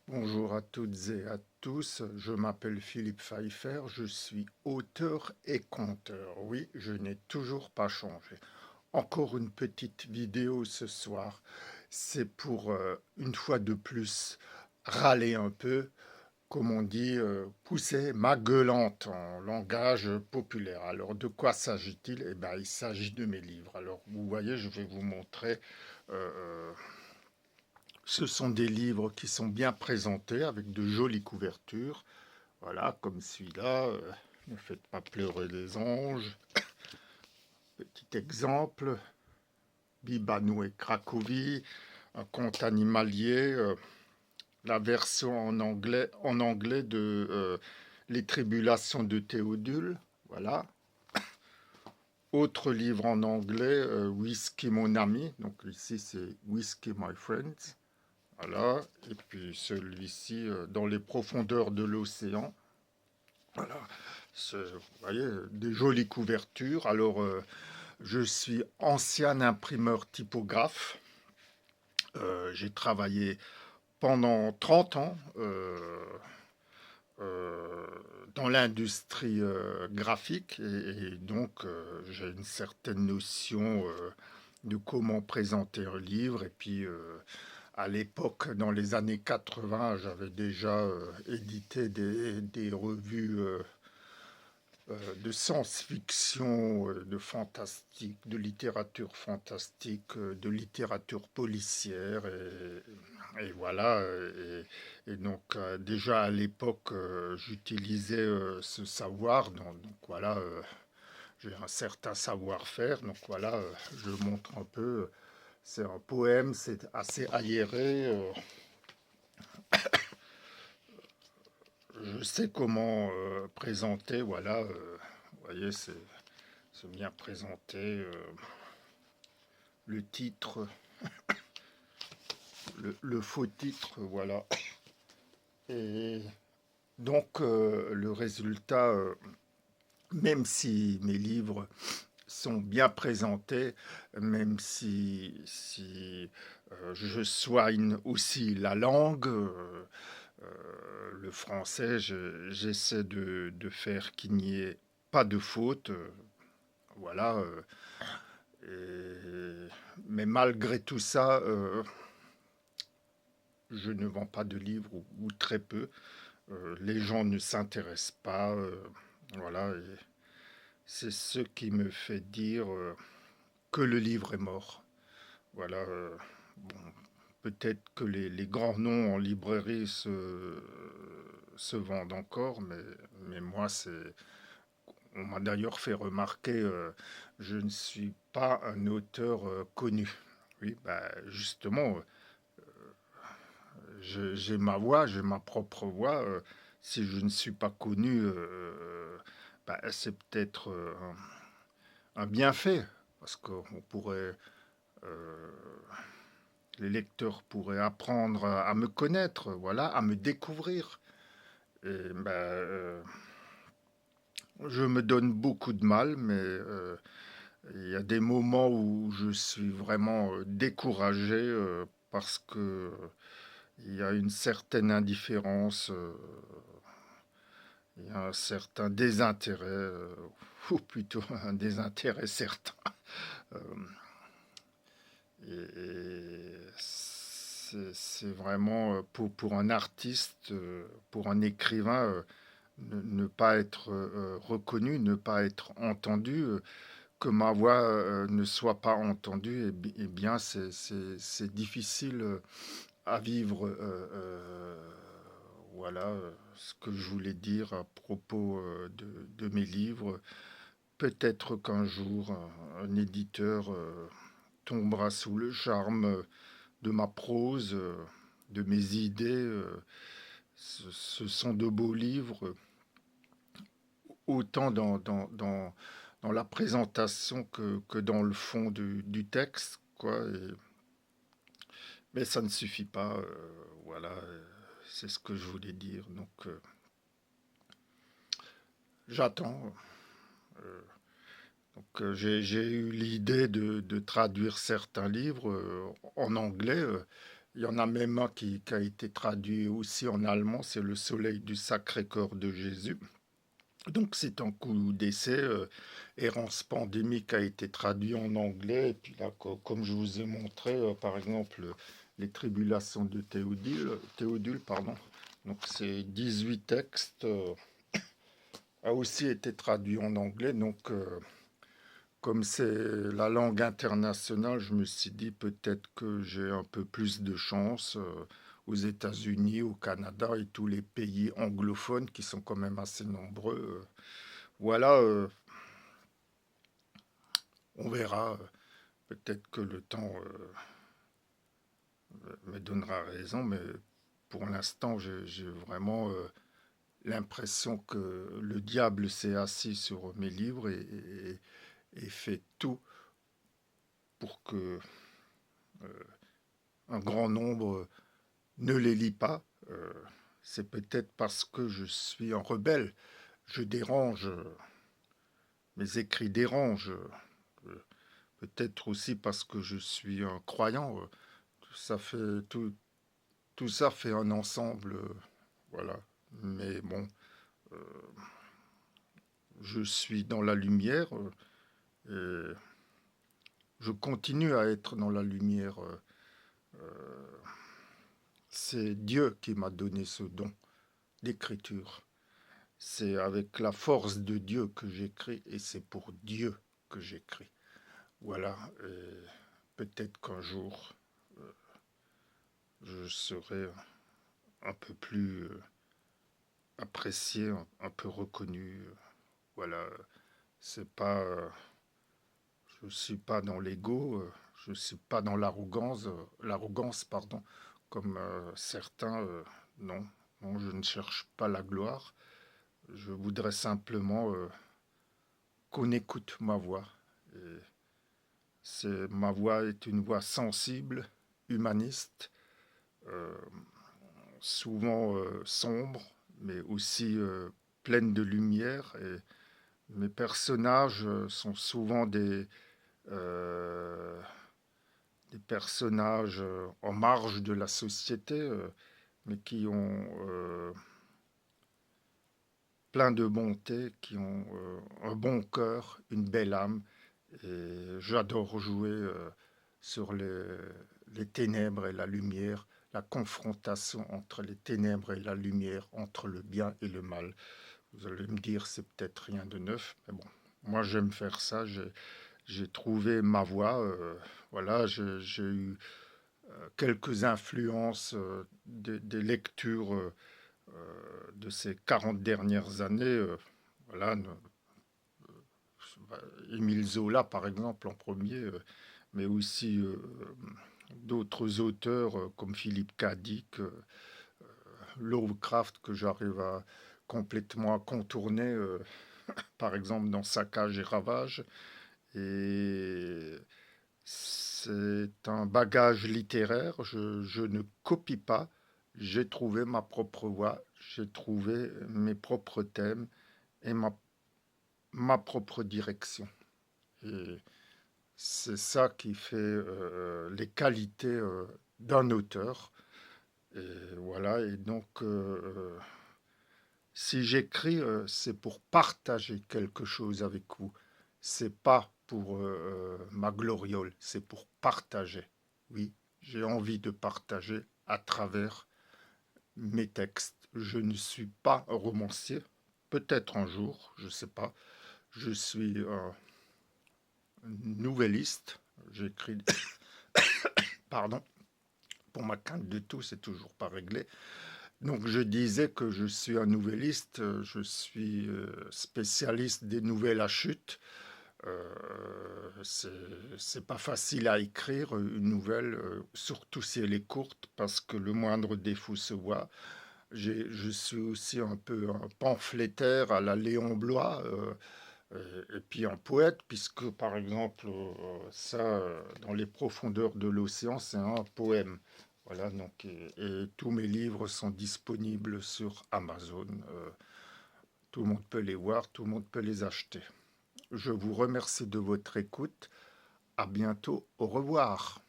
Bonjour à toutes et à tous, je m'appelle Philippe Pfeiffer, je suis auteur et conteur. Oui, je n'ai toujours pas changé. Encore une petite vidéo ce soir, c'est pour une fois de plus râler un peu, comme on dit, pousser ma gueulante en langage populaire. Alors de quoi s'agit-il? Eh bien, il s'agit de mes livres. Alors vous voyez, je vais vous montrer. euh, Ce sont des livres qui sont bien présentés avec de jolies couvertures. Voilà, comme celui-là. Ne faites pas pleurer les anges. Petit exemple. Bibanou et Cracovie. Un conte animalier. La version en anglais de Les Tribulations de Théodule. Voilà. Autre livre en anglais, Whisky mon ami. Donc ici c'est Whisky my friends. Voilà, et puis celui-ci, dans les profondeurs de l'océan. Voilà, vous voyez, des jolies couvertures. Alors, je suis ancien imprimeur typographe. J'ai travaillé pendant 30 ans euh, dans l'industrie graphique et donc j'ai une certaine notion de comment présenter un livre et puis à l'époque, dans les années 80, j'avais déjà édité des revues de science-fiction, de fantastique, de littérature fantastique, de littérature policière. Et voilà. Et donc, déjà à l'époque, j'utilisais ce savoir. Donc voilà, j'ai un certain savoir-faire. Donc voilà, je montre un peu. C'est un poème, c'est assez aéré. Je sais comment présenter, voilà. Vous voyez, c'est bien présenté. Le titre, le faux titre, voilà. Et donc, le résultat, même si mes livres sont bien présentés, même si je soigne aussi la langue, le français, j'essaie de faire qu'il n'y ait pas de faute. Voilà. Mais malgré tout ça, je ne vends pas de livres ou très peu. Les gens ne s'intéressent pas. Voilà. Et c'est ce qui me fait dire que le livre est mort. Voilà. Bon, peut-être que les grands noms en librairie se vendent encore, mais moi, c'est. On m'a d'ailleurs fait remarquer, je ne suis pas un auteur connu. Oui, bah, justement, j'ai ma voix, j'ai ma propre voix. Si je ne suis pas connu, bah, c'est peut-être un bienfait, parce qu'on pourrait, euh, les lecteurs pourraient apprendre à me connaître, voilà, à me découvrir. Et bah, je me donne beaucoup de mal, mais il y a des moments où je suis vraiment découragé parce que il y a une certaine indifférence, il y a un certain désintérêt, ou plutôt un désintérêt certain. Euh, et c'est vraiment pour un artiste, pour un écrivain, ne pas être reconnu, ne pas être entendu, que ma voix ne soit pas entendue, eh bien c'est difficile à vivre. Voilà ce que je voulais dire à propos de mes livres. Peut-être qu'un jour, un éditeur tombera sous le charme de ma prose, de mes idées. Ce sont de beaux livres, autant dans la présentation que dans le fond du texte, quoi. Mais ça ne suffit pas. Voilà, c'est ce que je voulais dire. Donc, j'attends. euh, j'ai eu l'idée de traduire certains livres en anglais. Il y en a même un qui a été traduit aussi en allemand, c'est Le Soleil du Sacré-Cœur de Jésus. Donc c'est un coup d'essai. Errance pandémique a été traduit en anglais. Et puis là, comme je vous ai montré, par exemple, les tribulations de Théodule, pardon. Donc c'est 18 textes, a aussi été traduit en anglais. Donc comme c'est la langue internationale, je me suis dit peut-être que j'ai un peu plus de chance aux États-Unis, au Canada et tous les pays anglophones qui sont quand même assez nombreux. Voilà, on verra. Peut-être que le temps me donnera raison, mais pour l'instant, j'ai vraiment l'impression que le diable s'est assis sur mes livres et fait tout pour que un grand nombre ne les lit pas. C'est peut-être parce que je suis un rebelle. Je dérange, mes écrits dérangent. Peut-être aussi parce que je suis un croyant. Ça fait tout ça fait un ensemble, voilà. Mais bon, je suis dans la lumière et je continue à être dans la lumière. C'est Dieu qui m'a donné ce don d'écriture. C'est avec la force de Dieu que j'écris et c'est pour Dieu que j'écris. Voilà, et peut-être qu'un jour, je serai un peu plus apprécié, un peu reconnu. Voilà, c'est pas, je suis pas dans l'ego, je suis pas dans l'arrogance, pardon, comme certains. Non, non, je ne cherche pas la gloire. Je voudrais simplement qu'on écoute ma voix. Et ma voix est une voix sensible, humaniste, euh, souvent sombre, mais aussi pleine de lumière. Et mes personnages sont souvent euh, des personnages en marge de la société, mais qui ont plein de bonté, qui ont un bon cœur, une belle âme. Et j'adore jouer sur les ténèbres et la lumière, la confrontation entre les ténèbres et la lumière, entre le bien et le mal. Vous allez me dire, c'est peut-être rien de neuf, mais bon, moi j'aime faire ça. J'ai trouvé ma voie. Voilà, j'ai eu quelques influences des lectures de ces 40 dernières années. Voilà, Émile Zola, par exemple, en premier, mais aussi d'autres auteurs comme Philippe K. Dick, Lovecraft, que j'arrive à complètement contourner, par exemple, dans Saccage et Ravage. Et c'est un bagage littéraire, je ne copie pas, j'ai trouvé ma propre voie, j'ai trouvé mes propres thèmes et ma propre direction. Et c'est ça qui fait les qualités d'un auteur. Et voilà, et donc si j'écris, c'est pour partager quelque chose avec vous. C'est pas pour ma gloriole, c'est pour partager. Oui, j'ai envie de partager à travers mes textes. Je ne suis pas un romancier, peut-être un jour, je ne sais pas. Je suis un nouvelliste. J'écris, pardon, pour ma quinte de tout, c'est toujours pas réglé. Donc je disais que je suis un nouvelliste, je suis spécialiste des nouvelles à chute. C'est pas facile à écrire une nouvelle, surtout si elle est courte, parce que le moindre défaut se voit. Je suis aussi un peu un pamphlétaire à la Léon Blois, et puis un poète, puisque par exemple, ça, dans les profondeurs de l'océan, c'est un poème. Voilà, donc, et tous mes livres sont disponibles sur Amazon. Tout le monde peut les voir, tout le monde peut les acheter. Je vous remercie de votre écoute. À bientôt. Au revoir.